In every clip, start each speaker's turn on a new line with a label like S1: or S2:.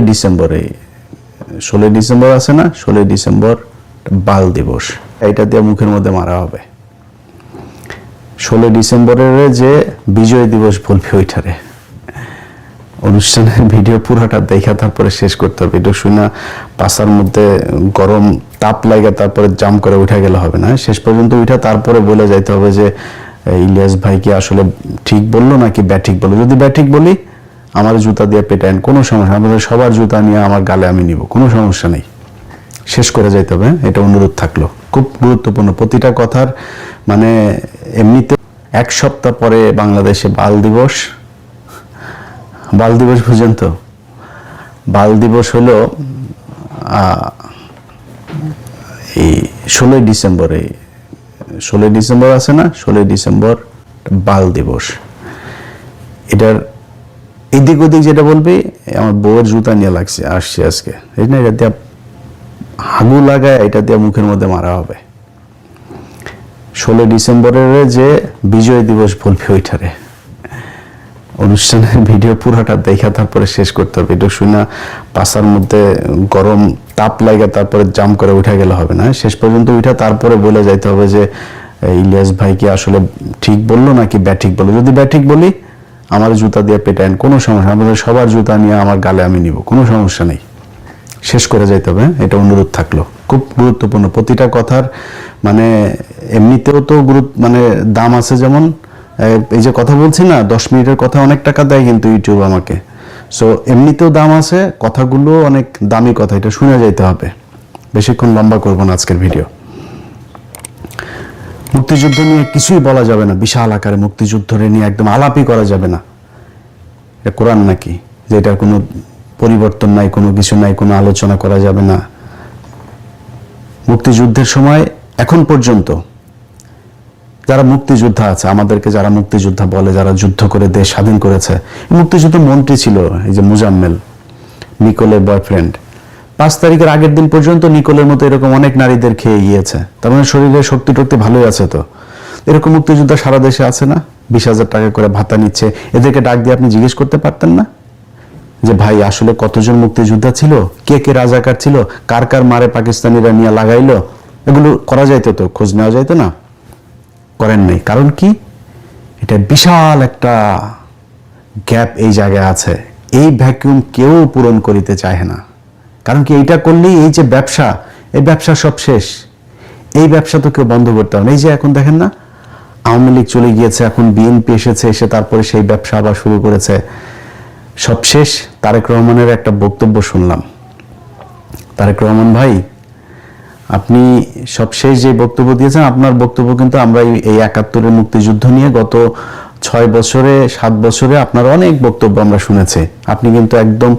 S1: ডিসেম্বরে 16 ডিসেম্বর আছে না, 16 ডিসেম্বর বাল দিবস, এটা দিয়ে মুখের মধ্যে মারা হবে। 16 ডিসেম্বরের যে বিজয় দিবস বলবে ওইটারে অনুষ্ঠানের ভিডিও পুরোটা দেখা তারপরে শেষ করতে হবে। এটা শুনে পাশার মধ্যে গরম তাপ লাগে তারপরে জাম করে উঠা গেলে হবে না, শেষ পর্যন্ত উঠা তারপরে বলে যাইতে হবে যে ইলিয়াস ভাই কি আসলে ঠিক বললো নাকি ব্যাঠিক বললো। যদি ব্যাঠিক বলি আমার জুতা দিয়ে পেটাইন, কোনো সমস্যা, আমাদের সবার জুতা নিয়ে আমার গালে আমি নিব, কোনো সমস্যা নেই, শেষ করে যাইতে হবে। এটা অনুরোধ থাকলো, খুব গুরুত্বপূর্ণ প্রতিটা কথার। মানে এমনিতে এক সপ্তাহ পরে বাংলাদেশে বাল দিবস বুঝেন তো, বাল দিবস হলো এই 16 ডিসেম্বরে 16 ডিসেম্বর আছে না, 16 ডিসেম্বর বাল দিবস। এটার এদিক ওদিক যেটা বলবি, আমার বউয়ের জুতা নিয়ে লাগছে আসছে আজকে, এই না, এটা দিয়ে হাগু লাগায় এটা দিয়ে মুখের মধ্যে মারা হবে। 16 ডিসেম্বরের যে বিজয় দিবস বলবে ওইটারে অনুষ্ঠানের ভিডিও পুরোটা দেখা তারপরে শেষ করতে হবে। এটা শুনে পাশার মধ্যে গরম তাপ লাগে তারপরে জাম করে উঠা গেলে হবে না, শেষ পর্যন্ত উঠা তারপরে বলে যাইতে হবে যে ইলিয়াস ভাই কি আসলে ঠিক বললো নাকি ব্যাঠিক বললো। যদি ব্যাঠিক বলি আমার জুতা দিয়ে পেটাইন, কোনো সমস্যা, আমাদের সবার জুতা নিয়ে আমার গালে আমি নিব, কোনো সমস্যা নেই, শেষ করে যাইতে হবে। এটা অনুরোধ থাকলো, খুব গুরুত্বপূর্ণ প্রতিটা কথার। মানে এমনিতেও তো মানে দাম আছে, যেমন এই যে কথা বলছি না 10 মিনিটের কথা, অনেক টাকা দেয় কিন্তু ইউটিউব আমাকে। সো এমনিতেও দাম আছে, কথাগুলো অনেক দামি কথা, এটা শুনে যাইতে হবে। বেশিক্ষণ লম্বা করবো না আজকের ভিডিও। মুক্তিযুদ্ধ নিয়ে কিছুই বলা যাবে না, বিশাল আকারে মুক্তিযুদ্ধ নিয়ে একদম আলাপই করা যাবে না। এটা কোরআন নাকি যে এটার কোনো পরিবর্তন নাই, কোনো কিছু নাই, কোনো আলোচনা করা যাবে না। মুক্তিযুদ্ধের সময় এখন পর্যন্ত যারা মুক্তিযোদ্ধা আছে, আমাদেরকে যারা মুক্তিযোদ্ধা বলে, যারা যুদ্ধ করে দেশ স্বাধীন করেছে, মুক্তিযুদ্ধ মন্ত্রী ছিল এই যে মুজাম্মেল, নিকোলের বয়ফ্রেন্ড, 5 তারিখের আগের দিন পর্যন্ত নিকোলের মতো এরকম অনেক নারীদের খেয়ে গিয়েছে। তার মানে শরীরে শক্তি টক্তি ভালোই আছে। তো এরকম মুক্তিযোদ্ধা সারা দেশে আছে না, 20,000 টাকা করে ভাতা নিচ্ছে। এদেরকে ডাক দিয়ে আপনি জিজ্ঞেস করতে পারতেন না যে ভাই আসলে কতজন মুক্তিযোদ্ধা ছিল, কে কে রাজাকার ছিল, কার কার মারে পাকিস্তানিরা নিয়ে লাগাইলো, এগুলো করা যাইতো, তো খোঁজ নেওয়া যাইতো না, করেন নাই। কারণ কি, এটা বিশাল একটা গ্যাপ এই জায়গায় আছে, এই ভ্যাকুয়াম কেউ পূরণ করিতে চায় না। কারণ কি, এইটা করলেই এই যে ব্যবসা, এই ব্যবসা সব শেষ, এই ব্যবসা তো কেউ বন্ধ করতে হবে না। এই যে এখন দেখেন না, আওয়ামী লীগ চলে গিয়েছে, এখন বিএনপি এসেছে, এসে তারপরে সেই ব্যবসা আবার শুরু করেছে, সব শেষ। তারেক রহমানের একটা বক্তব্য শুনলাম। তারেক রহমান ভাই, আপনি সবশেষ যে বক্তব্য দিয়েছেন, আপনার বক্তব্য কিন্তু আমরা এই 71-এর মুক্তিযুদ্ধ নিয়ে গত 6 বছরে 7 বছরে আপনার অনেক বক্তব্য আমরা শুনেছি। আপনি কিন্তু একদম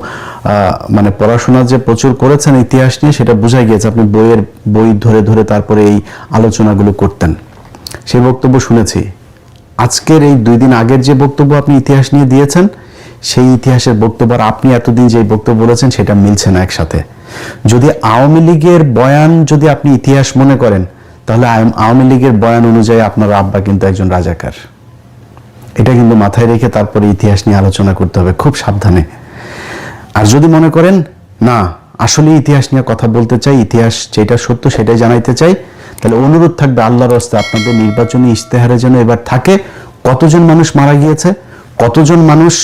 S1: মানে পড়াশোনা যে প্রচুর করেছেন ইতিহাস নিয়ে, সেটা বোঝা গিয়েছে। আপনি বই ধরে ধরে তারপরে এই আলোচনাগুলো করতেন, সেই বক্তব্য শুনেছি। আজকের এই 2 দিন আগের যে বক্তব্য আপনি ইতিহাস নিয়ে দিয়েছেন, সেই ইতিহাসের বক্তব্য আর আপনি এতদিন যে বক্তব্য বলেছেন সেটা মিলছে না একসাথে। যদি আওয়ামী লীগের বয়ান যদি আপনি ইতিহাস মনে করেন, তাহলে আওয়ামী লীগের বয়ান অনুযায়ী আপনার আব্বা কিন্তু একজন রাজাকার। এটা কিন্তু মাথায় রেখে তারপরে ইতিহাস নিয়ে আলোচনা করতে হবে, খুব সাবধানে। আর যদি মনে করেন না আসলে ইতিহাস নিয়ে কথা বলতে চাই, ইতিহাস যেটা সত্য সেটাই জানাইতে চাই, তাহলে অনুরোধ থাকবে আল্লাহর রাস্তায় আপনাদের নির্বাচনী ইশতেহারে যেন এবার থাকে কতজন মানুষ মারা গিয়েছে, কতজন মানুষ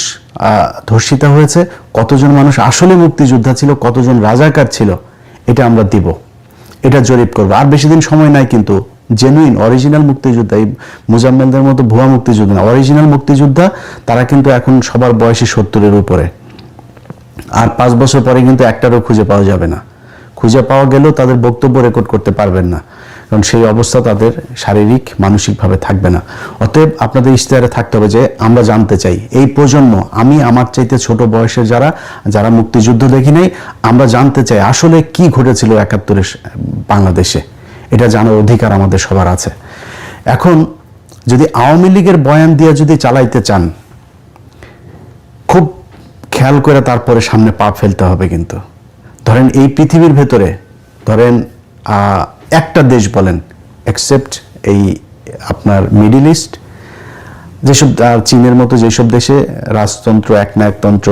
S1: ধর্ষিত হয়েছে, কতজন মানুষ আসলে মুক্তিযোদ্ধা ছিল, কতজন রাজাকার ছিল, এটা আমরা দিব, এটা জরিপ করবো। আর বেশি দিন সময় নাই কিন্তু। জেনুইন অরিজিনাল মুক্তিযোদ্ধা, এই মুজাম্মেলদের মতো ভুয়া মুক্তিযোদ্ধা না, অরিজিনাল মুক্তিযোদ্ধা তারা কিন্তু এখন সবার বয়সী 70-এর উপরে। আর 5 বছর পরে কিন্তু একটারও খুঁজে পাওয়া যাবে না। খুঁজে পাওয়া গেলেও তাদের বক্তব্য রেকর্ড করতে পারবেন না, কারণ সেই অবস্থা তাদের শারীরিক মানসিকভাবে থাকবে না। অতএব আপনাদের ইশতেহারে থাকতে হবে যে আমরা জানতে চাই, এই প্রজন্ম, আমি আমার চাইতে ছোট বয়সের যারা মুক্তিযুদ্ধ দেখি নাই, আমরা জানতে চাই আসলে কি ঘটেছিল 71-এর বাংলাদেশে। এটা জানার অধিকার আমাদের সবার আছে। এখন যদি আওয়ামী লীগের বয়ান দিয়ে যদি চালাইতে চান, খুব খেয়াল করে তারপরে সামনে পা ফেলতে হবে। কিন্তু ধরেন এই পৃথিবীর ভেতরে ধরেন একটা দেশ বলেন, এক্সেপ্ট এই আপনার মিডল ইস্ট, যেসব চীনের মতো যেসব দেশে রাজতন্ত্র একনায়কতন্ত্র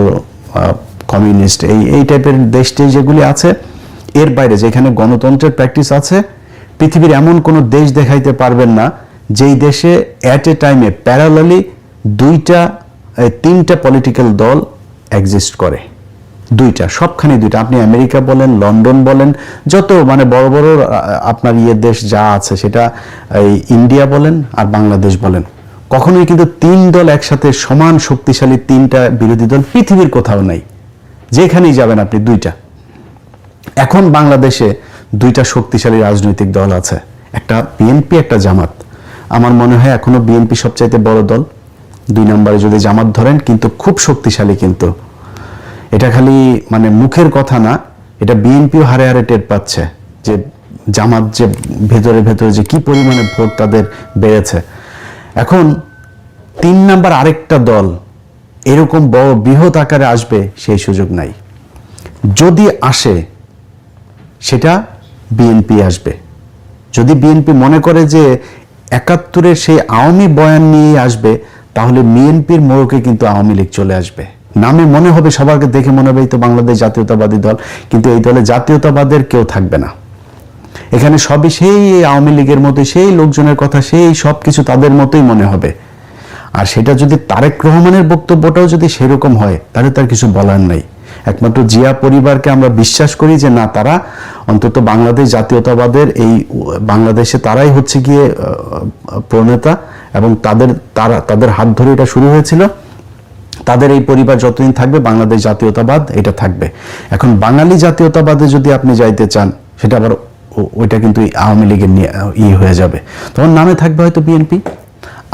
S1: কমিউনিস্ট, এই টাইপের দেশটি যেগুলি আছে, এর বাইরে যেখানে গণতন্ত্রের প্র্যাকটিস আছে, পৃথিবীর এমন কোনো দেশ দেখাইতে পারবেন না যেই দেশে অ্যাট এ টাইমে প্যারালালি তিনটা পলিটিক্যাল দল এক্সিস্ট করে। সবখানে দুইটা। আপনি আমেরিকা বলেন, লন্ডন বলেন, যত মানে বড় বড় আপনার দেশ যা আছে, সেটা এই ইন্ডিয়া বলেন আর বাংলাদেশ বলেন, কখনোই কিন্তু তিন দল একসাথে সমান শক্তিশালী তিনটা বিরোধী দল পৃথিবীর কোথাও নাই। যেখানেই যাবেন আপনি দুইটা। এখন বাংলাদেশে দুইটা শক্তিশালী রাজনৈতিক দল আছে, একটা বিএনপি, একটা জামাত। আমার মনে হয় এখনো বিএনপি সবচাইতে বড় দল, 2 নম্বরে যদি জামাত ধরেন, কিন্তু খুব শক্তিশালী। কিন্তু এটা খালি মানে মুখের কথা না, এটা বিএনপিও হারে হারে টের পাচ্ছে যে জামাত যে ভেতরে ভেতরে যে কি পরিমাণে ভোট তাদের বেড়েছে। এখন 3 নাম্বার আরেকটা দল এরকম বড় বৃহৎ আকারে আসবে সেই সুযোগ নাই। যদি আসে সেটা বিএনপি আসবে। যদি বিএনপি মনে করে যে 71-এর সেই আওয়ামী বয়ান নিয়ে আসবে, তাহলে বিএনপির মোড়কে কিন্তু আওয়ামী লীগ চলে আসবে। নামে মনে হবে, সবাইকে দেখে মনে হবে এই তো বাংলাদেশ জাতীয়তাবাদী দল, কিন্তু এই দলে জাতীয়তাবাদের কেউ থাকবে না। এখানে সবই সেই আওয়ামী লীগের মতো, সেই লোকজনের কথা, সেই সব কিছু তাদের মতোই মনে হবে। আর সেটা যদি তারেক রহমানের বক্তব্যটাও যদি সেরকম হয়, তাহলে তার কিছু বলার নাই। একমাত্র জিয়া পরিবারকে আমরা বিশ্বাস করি যে না, তারা অন্তত বাংলাদেশ জাতীয়তাবাদের এই বাংলাদেশে তারাই হচ্ছে গিয়ে প্রণেতা, এবং তাদের হাত ধরে এটা শুরু হয়েছিল। তাদের এই পরিবার যতদিন থাকবে, বাংলাদেশ জাতীয়তাবাদ এটা থাকবে। এখন বাঙালি জাতীয়তাবাদে যদি আপনি যাইতে চান, সেটা আবার ওইটা কিন্তু আওয়ামী লীগের নিয়ে হয়ে যাবে। তখন নামে থাকবে হয়তো বিএনপি।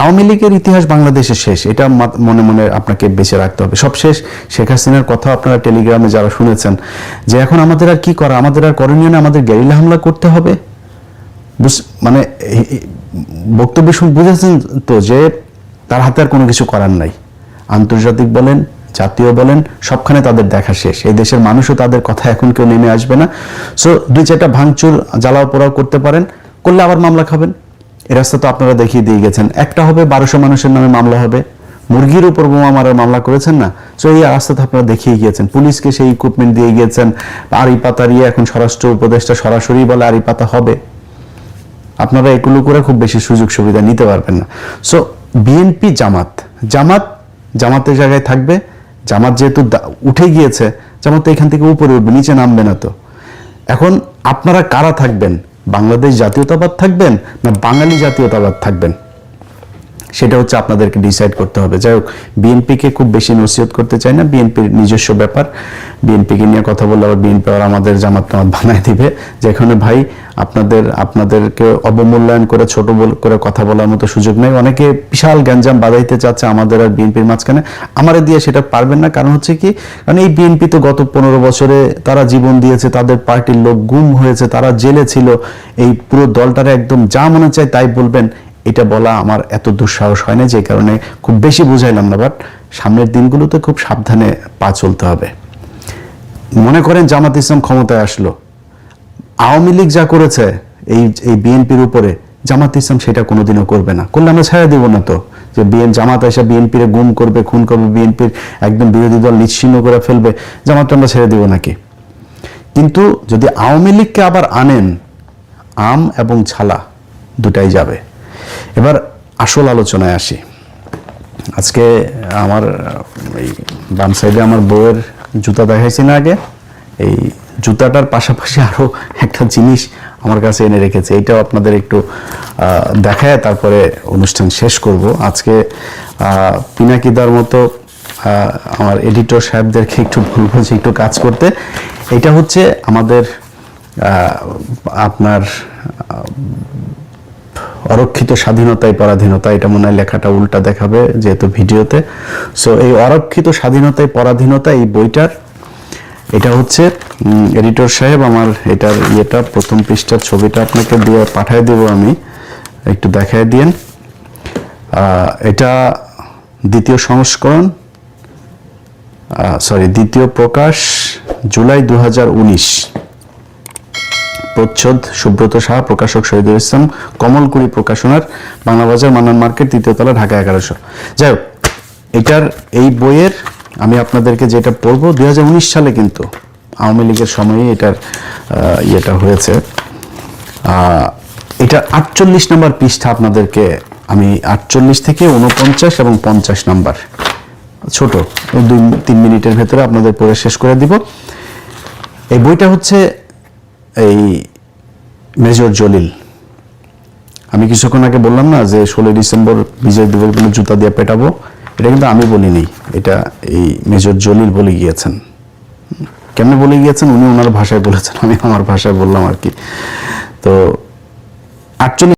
S1: আওয়ামী লীগের ইতিহাস বাংলাদেশে শেষ, এটা মনে মনে আপনাকে বেঁচে রাখতে হবে। সব শেষ। শেখ হাসিনার কথা আপনারা টেলিগ্রামে যারা শুনেছেন, যে এখন আমাদের আর কি করা, আমাদের আর করণীয় না, আমাদের গেরিলা হামলা করতে হবে। মানে বক্তব্য বুঝেছেন তো, যে তার হাতে আর কোনো কিছু করার নাই। আন্তর্জাতিক বলেন, জাতীয় বলেন, সবখানে তাদের দেখা শেষ। এই দেশের মানুষও তাদের কথা এখন কেউ নেমে আসবে না। সো 2-4টা ভাঙচুর জ্বালাও পোড়াও করতে পারেন, করলে আবার মামলা খাবেন। এই রাস্তা তো আপনারা দেখিয়ে দিয়ে গেছেন। একটা হবে 1200 মানুষের নামে মামলা হবে। মুরগির উপর বোমা মারার মামলা করেছেন না, সো এই রাস্তা তো আপনারা দেখিয়ে গিয়েছেন। পুলিশকে সেই ইকুইপমেন্ট দিয়ে গিয়েছেন। আড়ি পাতা এখন স্বরাষ্ট্র উপদেষ্টা সরাসরি বলে আড়ি পাতা হবে। আপনারা এগুলো করে খুব বেশি সুযোগ সুবিধা নিতে পারবেন না। সো বিএনপি, জামাতের জায়গায় থাকবে। জামাত যেহেতু উঠে গিয়েছে, জামাত এখান থেকে উপরে উঠবে, নিচে নামবে না। তো এখন আপনারা কারা থাকবেন? বাংলাদেশ জাতীয়তাবাদ থাকবেন না বাঙালি জাতীয়তাবাদ থাকবেন? সেটা হচ্ছে আপনাদেরকে ডিসাইড করতে হবে। যাই হোক, বিএনপিকে খুব বেশি নসিহত করতে চাই না, বিএনপির নিজস্ব ব্যাপার। বিএনপিকে নিয়ে কথা বললে আবার বিএনপি আর আমাদের জামাত বানায় দিবে, যেখানে ভাই আপনাদেরকে অবমূল্যায়ন করে ছোট করে কথা বলার মতো সুযোগ নেই। অনেকে বিশাল গ্যাঞ্জাম বাঁধাইতে চাচ্ছে আমাদের আর বিএনপির মাঝখানে। আমারে দিয়ে সেটা পারবেন না। কারণ হচ্ছে কি, কারণ এই বিএনপি তো গত 15 বছরে তারা জীবন দিয়েছে, তাদের পার্টির লোক গুম হয়েছে, তারা জেলে ছিল। এই পুরো দলটারে একদম যা মনে চায় তাই বলবেন, এটা বলা আমার এত দুঃসাহস হয় না, যে কারণে খুব বেশি বুঝাইলাম না। বাট সামনের দিনগুলোতে খুব সাবধানে পা চলতে হবে। মনে করেন জামাত ইসলাম ক্ষমতায় আসলো, আওয়ামী লীগ যা করেছে এই বিএনপির উপরে, জামাত ইসলাম সেটা কোনোদিনও করবে না। করলে আমরা ছেড়ে দিব না তো, যে জামাত এসে বিএনপির গুম করবে, খুন করবে, বিএনপির একদম বিরোধী দল নিশ্চিহ্ন করে ফেলবে, জামাতটা আমরা ছেড়ে দিব নাকি? কিন্তু যদি আওয়ামী লীগকে আবার আনেন, আম এবং ছালা দুটাই যাবে। এবার আসল আলোচনায় আসি। আজকে আমার এই বাম সাইডে আমার বউয়ের জুতা দেখাইছি না আগে, এই জুতাটার পাশাপাশি আরো একটা জিনিস আমার কাছে এনে রেখেছে, এইটাও আপনাদের একটু দেখায় তারপরে অনুষ্ঠান শেষ করব। আজকে পিনাকিদার মতো আমার এডিটর সাহেবদেরকে একটু বলবো যে একটু কাজ করতে। এটা হচ্ছে আমাদের আপনার অরক্ষিত স্বাধীনতায় পরাধীনতা, এটা মনে হয় লেখাটা উল্টা দেখাবে যেহেতু ভিডিওতে। সো এই অরক্ষিত স্বাধীনতায় পরাধীনতা, এই বইটার এটা হচ্ছে এডিটর সাহেব আমার এটার প্রথম পৃষ্ঠার ছবিটা আপনাকে দিয়ে পাঠিয়ে দেব, আমি একটু দেখায় দিয়েন। এটা দ্বিতীয় সংস্করণ, দ্বিতীয় প্রকাশ জুলাই 2019, প্রচ্ছদ সুব্রত সাহা, প্রকাশক শহীদুল ইসলাম, কমলকুড়ি প্রকাশনার, বাংলা বাজার, মান্নান মার্কেট, 3য় তলা, ঢাকা 1100। যাই হোক, এই বইয়ের আমি আপনাদেরকে যেটা পড়বো 2019 সালে কিন্তু আওয়ামী লীগের সময়ে এটার ইয়েটা হয়েছে। এটা 48 নম্বর পৃষ্ঠা, আপনাদেরকে আমি 48 থেকে 49 এবং 50 নাম্বার, ছোট 2-3 মিনিটের ভেতরে আপনাদের পড়ে শেষ করে দিব। এই বইটা হচ্ছে এই মেজর জলিল, আমি কিছুক্ষণ আগে বললাম না যে 16 ডিসেম্বর বিজয় দিবস বলে জুতা দিয়ে পেটাবো, এটা কিন্তু আমি বলিনি, এটা এই মেজর জলিল বলে গিয়েছেন। কেমনে বলে গিয়েছেন, উনি ওনার ভাষায় বলেছেন, আমি আমার ভাষায় বললাম আর কি। তো 48